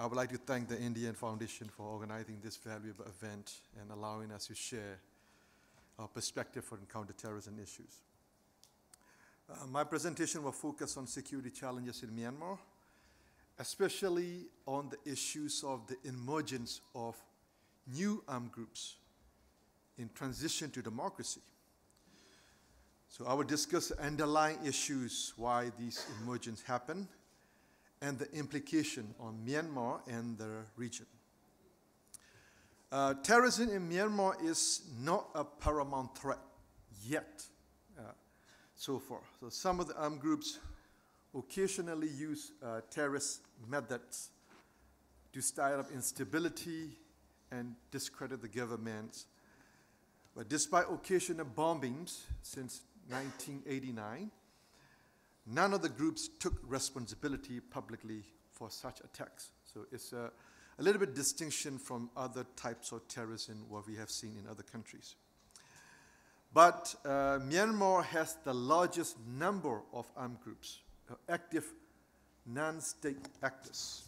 would like to thank the Indian Foundation for organizing this valuable event and allowing us to share our perspective on counterterrorism issues. My presentation will focus on security challenges in Myanmar, especially on the issues of the emergence of new armed groups in transition to democracy. So I will discuss the underlying issues why these emergence happen and the implication on Myanmar and the region. Terrorism in Myanmar is not a paramount threat yet so far. So some of the armed groups occasionally use terrorist methods to stir up instability and discredit the government. But despite occasional bombings since 1989, none of the groups took responsibility publicly for such attacks. So it's a little bit distinction from other types of terrorism what we have seen in other countries. But Myanmar has the largest number of armed groups, active non-state actors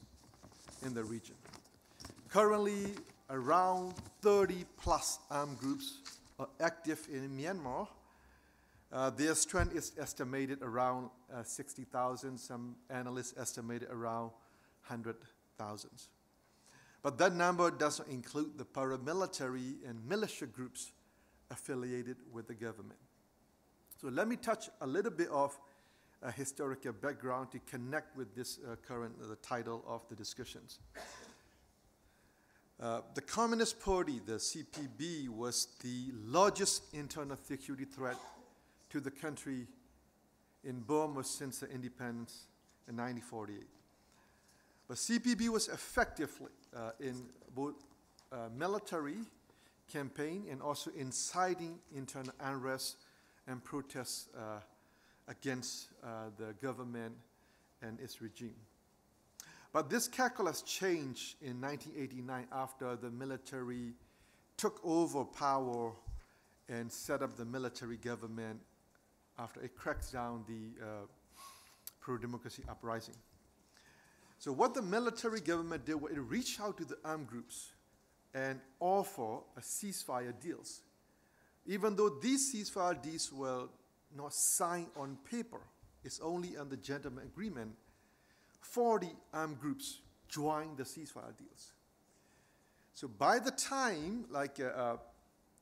in the region. Currently, around 30 plus armed groups are active in Myanmar. Their strength is estimated around 60,000. Some analysts estimate it around 100,000. But that number doesn't include the paramilitary and militia groups affiliated with the government. So let me touch a little bit of historical background to connect with this current the title of the discussions. The Communist Party, the CPB, was the largest internal security threat to the country in Burma since the independence in 1948. But CPB was effectively in both military campaign and also inciting internal unrest and protests against the government and its regime. But this calculus changed in 1989 after the military took over power and set up the military government after it cracks down the pro-democracy uprising. So what the military government did was it reached out to the armed groups and offer a ceasefire deals. Even though these ceasefire deals were not signed on paper, it's only on the gentleman agreement, 40 armed groups joined the ceasefire deals. So by the time,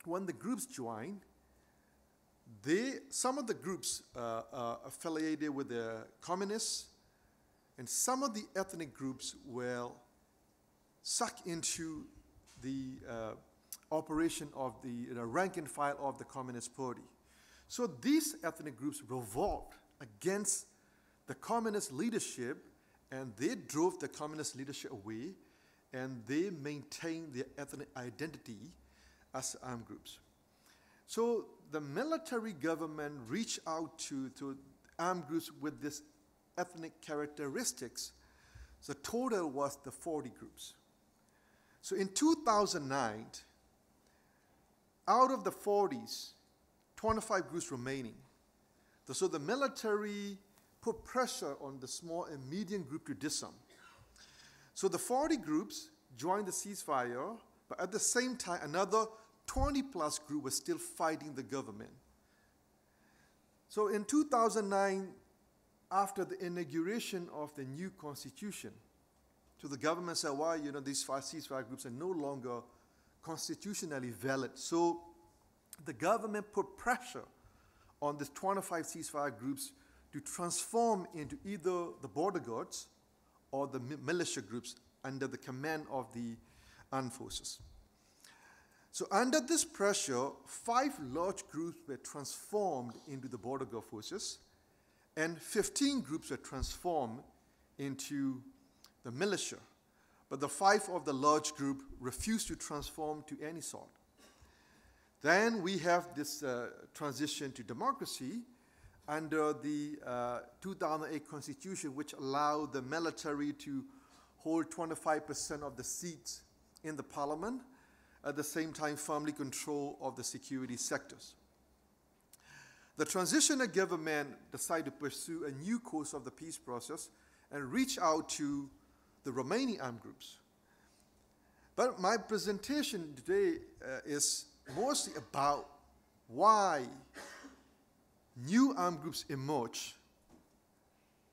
when the groups joined, some of the groups affiliated with the communists, and some of the ethnic groups were sucked into the operation of the rank and file of the Communist Party. So these ethnic groups revolted against the communist leadership, and they drove the communist leadership away, and they maintained their ethnic identity as armed groups. So the military government reached out to armed groups with these ethnic characteristics. The total was the 40 groups. So in 2009, out of the 40s, 25 groups remaining. So the military put pressure on the small and medium group to disarm. So the 40 groups joined the ceasefire, but at the same time, another 20 plus group was still fighting the government. So in 2009, after the inauguration of the new constitution, so the government said, well, these ceasefire groups are no longer constitutionally valid. So the government put pressure on the 25 ceasefire groups to transform into either the border guards or the militia groups under the command of the armed forces. So under this pressure, 5 large groups were transformed into the border guard forces, and 15 groups were transformed into the militia. But the 5 of the large group refused to transform to any sort. Then we have this transition to democracy under the 2008 Constitution, which allowed the military to hold 25% of the seats in the parliament, at the same time firmly control of the security sectors. The transitional government decided to pursue a new course of the peace process and reach out to the remaining armed groups. But my presentation today is mostly about why new armed groups emerge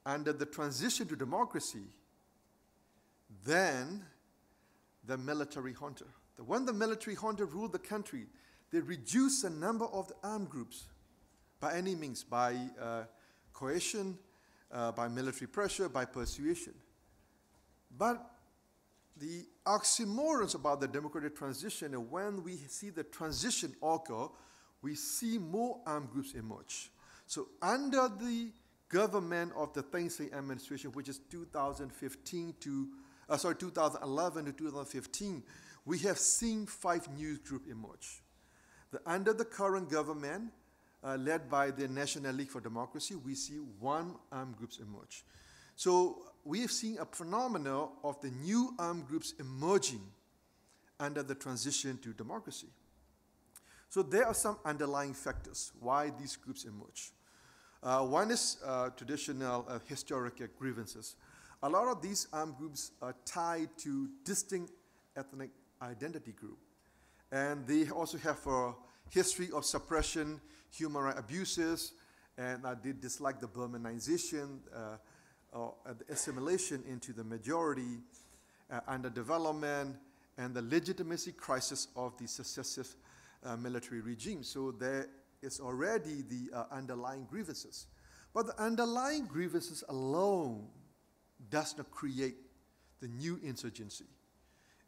under the transition to democracy than the military junta. When the military junta ruled the country, they reduced the number of the armed groups by any means, by coercion, by military pressure, by persuasion. But the oxymorons about the democratic transition, and when we see the transition occur, we see more armed groups emerge. So under the government of the Thein Sein administration, which is 2011 to 2015, we have seen 5 new groups emerge. Under the current government, led by the National League for Democracy, we see 1 armed groups emerge. So we have seen a phenomenon of the new armed groups emerging under the transition to democracy. So there are some underlying factors why these groups emerge. One is traditional historical grievances. A lot of these armed groups are tied to distinct ethnic identity group. And they also have a history of suppression, human rights abuses, and they dislike the Burmanization, the assimilation into the majority, underdevelopment, and the legitimacy crisis of the successive military regimes. So there is already the underlying grievances. But the underlying grievances alone does not create the new insurgency.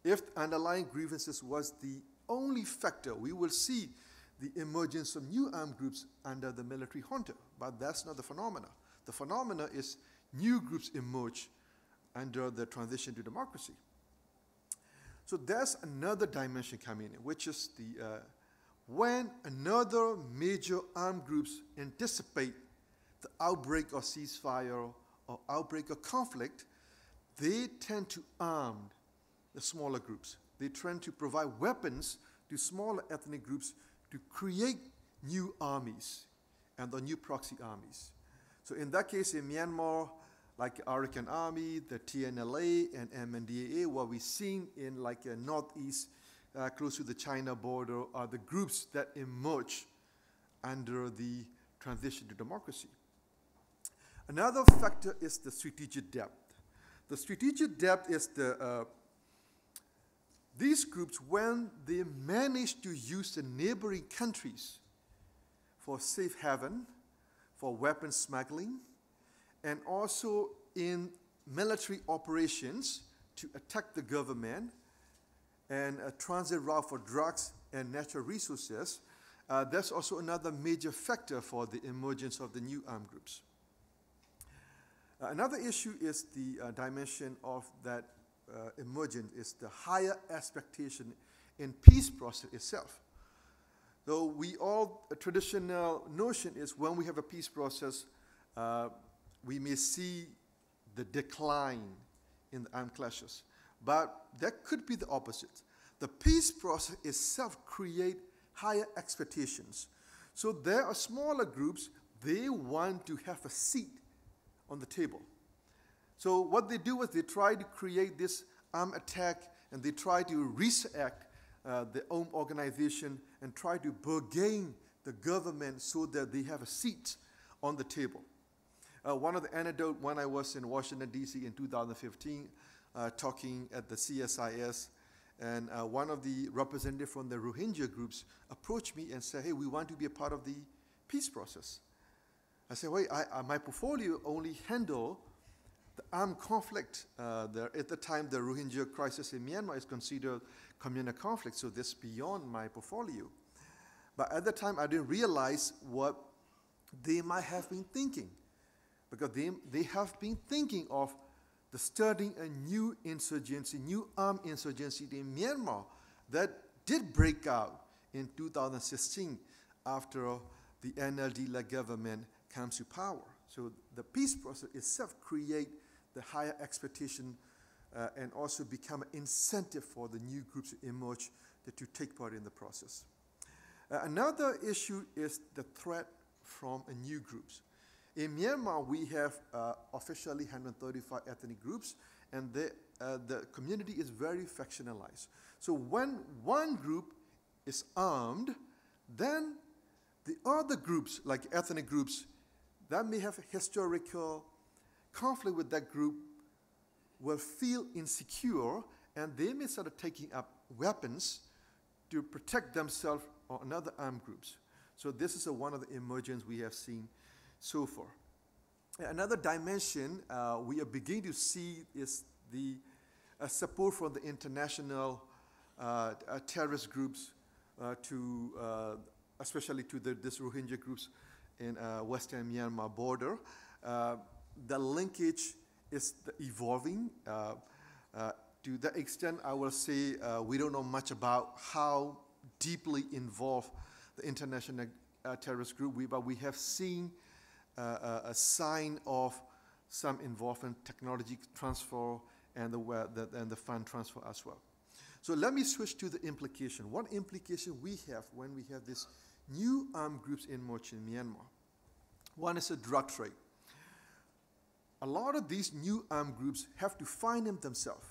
If the underlying grievances was the only factor, we will see the emergence of new armed groups under the military junta. But that's not the phenomena. The phenomena is new groups emerge under the transition to democracy. So there's another dimension coming in, which is when another major armed groups anticipate the outbreak of ceasefire or outbreak of conflict, they tend to arm the smaller groups. They tend to provide weapons to smaller ethnic groups to create new armies and the new proxy armies. So in that case, in Myanmar, like Arakan Army, the TNLA, and MNDAA, what we've seen in like northeast, close to the China border, are the groups that emerge under the transition to democracy. Another factor is the strategic depth. The strategic depth is these groups, when they manage to use the neighboring countries for safe haven, for weapons smuggling, and also in military operations to attack the government and a transit route for drugs and natural resources, that's also another major factor for the emergence of the new armed groups. Another issue is the dimension of that emergence is the higher expectation in peace process itself. So a traditional notion is when we have a peace process, we may see the decline in the armed clashes. But that could be the opposite. The peace process itself creates higher expectations. So there are smaller groups, they want to have a seat on the table. So what they do is they try to create this armed attack, and they try to react their own organization and try to bargain the government so that they have a seat on the table. One of the anecdotes, when I was in Washington, D.C. in 2015, talking at the CSIS, and one of the representatives from the Rohingya groups approached me and said, hey, we want to be a part of the peace process. I said, wait, my portfolio only handle the armed conflict. At the time, the Rohingya crisis in Myanmar is considered communal conflict, so this is beyond my portfolio. But at the time, I didn't realize what they might have been thinking, because they have been thinking of starting a new insurgency, new armed insurgency in Myanmar that did break out in 2016 after the NLD-led government comes to power. So the peace process itself creates the higher expectation and also become an incentive for the new groups to emerge to take part in the process. Another issue is the threat from new groups. In Myanmar, we have officially 135 ethnic groups, and the community is very factionalized. So when one group is armed, then the other groups, like ethnic groups, that may have historical conflict with that group, will feel insecure, and they may start taking up weapons to protect themselves or another armed groups. So this is one of the emergence we have seen so far. Another dimension we are beginning to see is the support from the international terrorist groups especially to this Rohingya groups in Western Myanmar border. The linkage is evolving. To that extent, I will say we don't know much about how deeply involved the international terrorist group, but we have seen a sign of some involvement, technology transfer, and the fund transfer as well. So let me switch to the implication. What implication we have when we have these new armed groups emerge in Myanmar? One is a drug trade. A lot of these new armed groups have to finance themselves.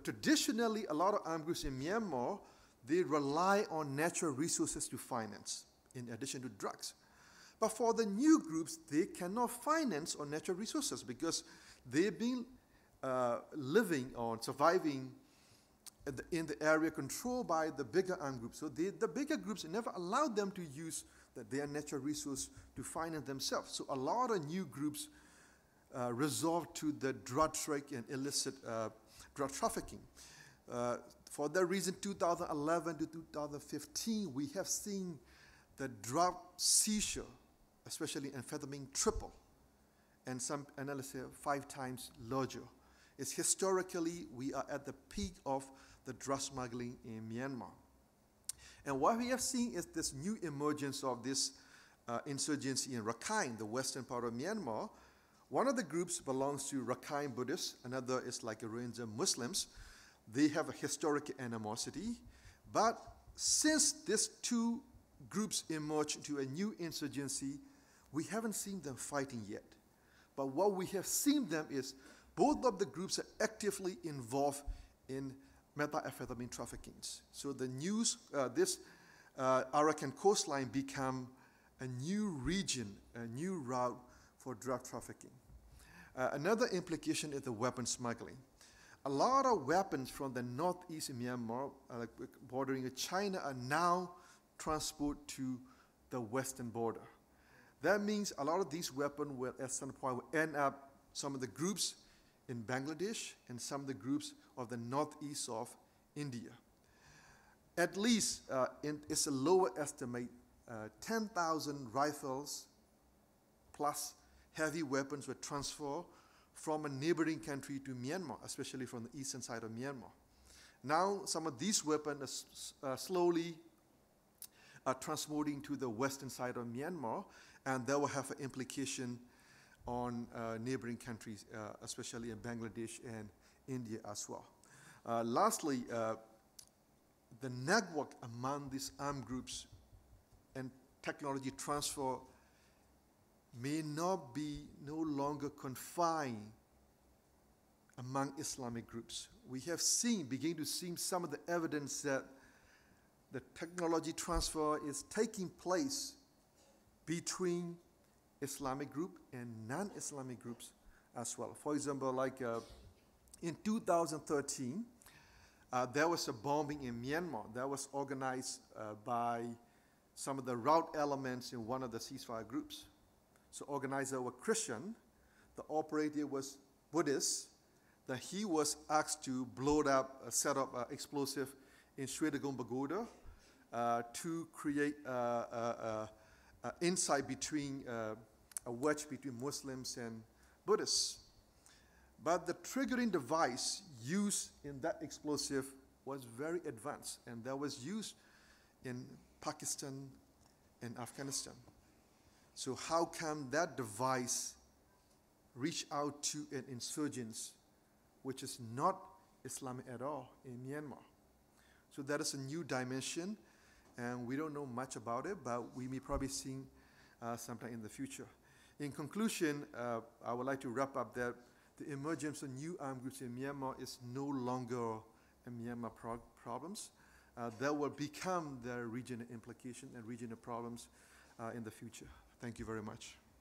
Traditionally, a lot of armed groups in Myanmar, they rely on natural resources to finance, in addition to drugs. But for the new groups, they cannot finance on natural resources because they've been living or surviving in the area controlled by the bigger armed groups. So the bigger groups never allowed them to use their natural resource to finance themselves. So a lot of new groups resort to the drug trade and illicit drug trafficking. For that reason, 2011 to 2015, we have seen the drug seizure, especially amphetamine, triple, and some analysts say 5 times larger. It's historically, we are at the peak of the drug smuggling in Myanmar. And what we have seen is this new emergence of this insurgency in Rakhine, the western part of Myanmar. One of the groups belongs to Rakhine Buddhists, another is like Rohingya Muslims. They have a historic animosity, but since these two groups emerged into a new insurgency, we haven't seen them fighting yet. But what we have seen them is both of the groups are actively involved in methamphetamine trafficking. So the this Arakan coastline become a new region, a new route for drug trafficking. Another implication is the weapon smuggling. A lot of weapons from the northeast Myanmar, bordering with China, are now transported to the western border. That means a lot of these weapons will, at some point, will end up some of the groups in Bangladesh and some of the groups of the northeast of India. At least, it's a lower estimate, 10,000 rifles plus heavy weapons were transferred from a neighboring country to Myanmar, especially from the eastern side of Myanmar. Now, some of these weapons are slowly transporting to the western side of Myanmar, and that will have an implication on neighboring countries, especially in Bangladesh and India as well. Lastly, the network among these armed groups and technology transfer may no longer confined among Islamic groups. We have beginning to see some of the evidence that the technology transfer is taking place between Islamic group and non-Islamic groups as well. For example, like in 2013, there was a bombing in Myanmar that was organized by some of the route elements in one of the ceasefire groups. So organizer was Christian, the operator was Buddhist, that he was asked to blow up, set up explosive in Shwedagon Pagoda to create insight between a wedge between Muslims and Buddhists. But the triggering device used in that explosive was very advanced, and that was used in Pakistan and Afghanistan. So how come that device reach out to an insurgents which is not Islamic at all in Myanmar? So that is a new dimension, and we don't know much about it, but we may probably see sometime in the future. In conclusion, I would like to wrap up that the emergence of new armed groups in Myanmar is no longer a Myanmar problems. That will become the regional implication and regional problems in the future. Thank you very much.